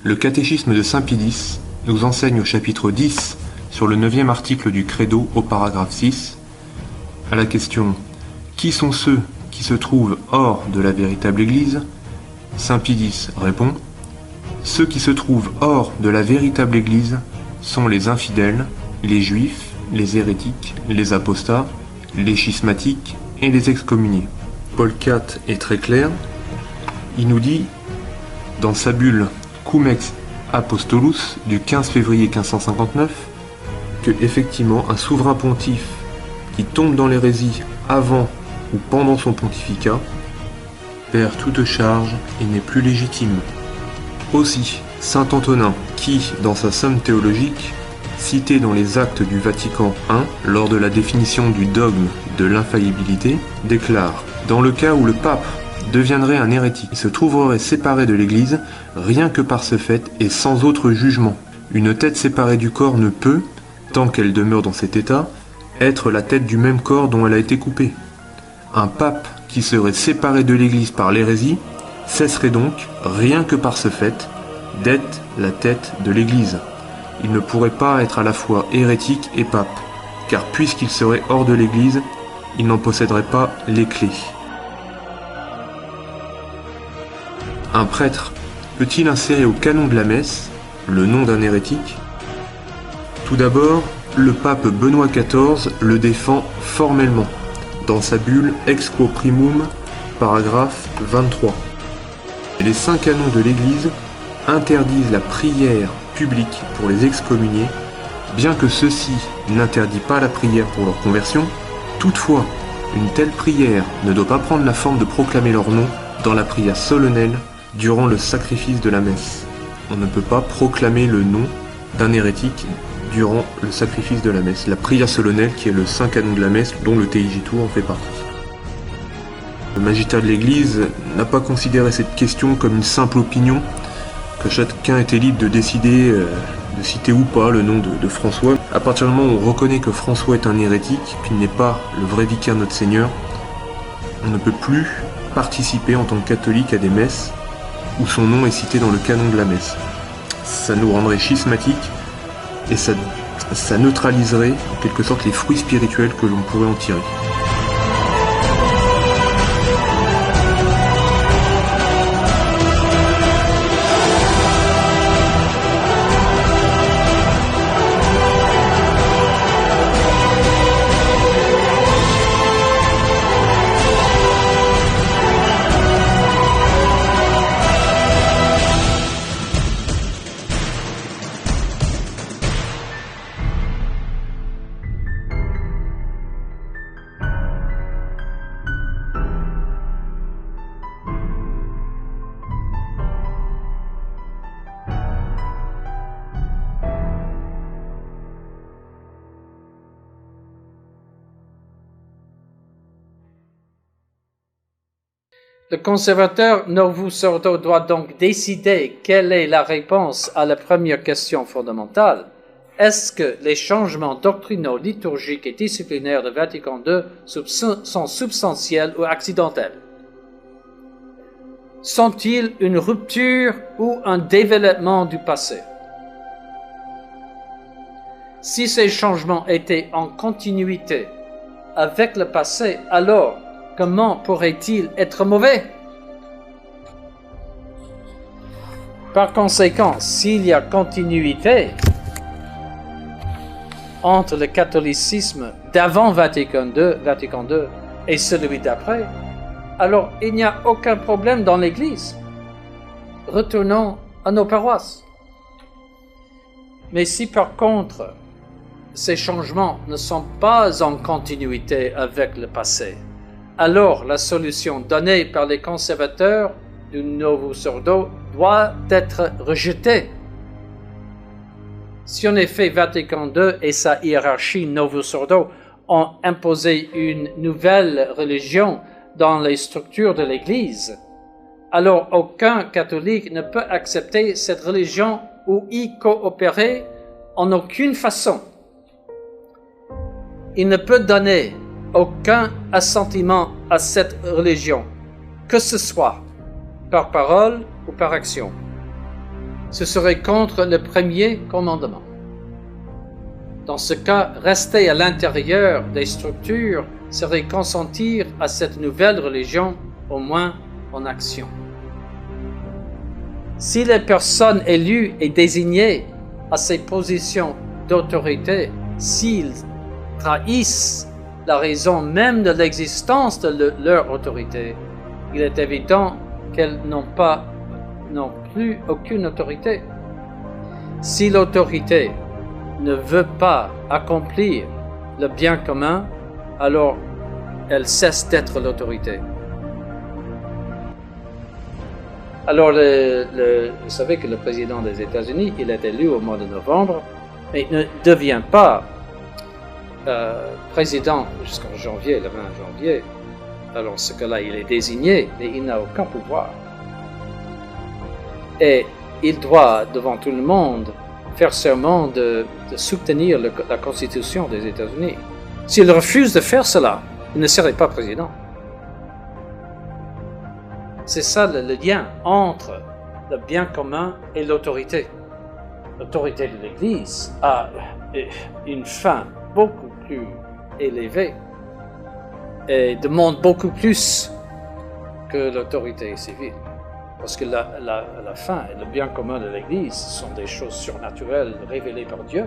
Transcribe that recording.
Le catéchisme de saint Pie X nous enseigne au chapitre 10 sur le 9e article du Credo au paragraphe 6, à la question « Qui sont ceux qui se trouvent hors de la véritable Église ?» Saint Pie X répond « Ceux qui se trouvent hors de la véritable Église sont les infidèles, les juifs, les hérétiques, les apostats, les schismatiques et les excommuniés. » Paul IV est très clair, il nous dit dans sa bulle Cum ex Apostolus du 15 février 1559 que effectivement un souverain pontife qui tombe dans l'hérésie avant ou pendant son pontificat perd toute charge et n'est plus légitime. Aussi, saint Antonin, qui, dans sa Somme théologique, cité dans les actes du Vatican I, lors de la définition du dogme de l'infaillibilité, déclare « Dans le cas où le pape deviendrait un hérétique et se trouverait séparé de l'Église, rien que par ce fait et sans autre jugement. Une tête séparée du corps ne peut, tant qu'elle demeure dans cet état, être la tête du même corps dont elle a été coupée. Un pape qui serait séparé de l'Église par l'hérésie cesserait donc, rien que par ce fait, d'être la tête de l'Église. Il ne pourrait pas être à la fois hérétique et pape, car puisqu'il serait hors de l'Église, il n'en posséderait pas les clés. Un prêtre peut-il insérer au canon de la messe le nom d'un hérétique? Tout d'abord, le pape Benoît XIV le défend formellement, dans sa bulle Ex Quo Primum, paragraphe 23. Et les 5 canons de l'Église interdisent la prière publique pour les excommuniés, bien que ceux-ci n'interdisent pas la prière pour leur conversion. Toutefois, une telle prière ne doit pas prendre la forme de proclamer leur nom dans la prière solennelle durant le sacrifice de la messe. On ne peut pas proclamer le nom d'un hérétique durant le sacrifice de la messe. La prière solennelle, qui est le saint canon de la messe, dont le TIJ en fait partie. Le magistraire de l'Église n'a pas considéré cette question comme une simple opinion, que chacun était libre de décider de citer ou pas le nom de François. À partir du moment où on reconnaît que François est un hérétique, qu'il n'est pas le vrai vicaire de notre Seigneur, on ne peut plus participer en tant que catholique à des messes où son nom est cité dans le canon de la messe. Ça nous rendrait schismatiques et ça neutraliserait en quelque sorte les fruits spirituels que l'on pourrait en tirer. Le conservateur Novus Ordo doit donc décider quelle est la réponse à la première question fondamentale. Est-ce que les changements doctrinaux, liturgiques et disciplinaires de Vatican II sont substantiels ou accidentels? Sont-ils une rupture ou un développement du passé? Si ces changements étaient en continuité avec le passé, alors comment pourrait-il être mauvais? Par conséquent, s'il y a continuité entre le catholicisme d'avant Vatican II et celui d'après, alors il n'y a aucun problème dans l'Église. Retournons à nos paroisses. Mais si par contre, ces changements ne sont pas en continuité avec le passé, alors la solution donnée par les conservateurs du Novus Ordo doit être rejetée. Si en effet Vatican II et sa hiérarchie Novus Ordo ont imposé une nouvelle religion dans les structures de l'Église, alors aucun catholique ne peut accepter cette religion ou y coopérer en aucune façon. Il ne peut donner aucun assentiment à cette religion, que ce soit par parole ou par action. ce serait contre le premier commandement. Dans ce cas, rester à l'intérieur des structures serait consentir à cette nouvelle religion, au moins en action. Si les personnes élues et désignées à ces positions d'autorité, s'ils trahissent la raison même de l'existence de leur autorité, il est évident qu'elles n'ont plus aucune autorité. Si l'autorité ne veut pas accomplir le bien commun, alors elle cesse d'être l'autorité. Alors, vous savez que le président des États-Unis, il est élu au mois de novembre, mais il ne devient pas président jusqu'en janvier, le 20 janvier. Alors, ce cas-là, il est désigné, mais il n'a aucun pouvoir. Et il doit, devant tout le monde, faire serment de soutenir la Constitution des États-Unis. S'il refuse de faire cela, il ne serait pas président. C'est ça le lien entre le bien commun et l'autorité. L'autorité de l'Église a une fin beaucoup plus élevée et demande beaucoup plus que l'autorité civile. Parce que la fin et le bien commun de l'Église sont des choses surnaturelles révélées par Dieu.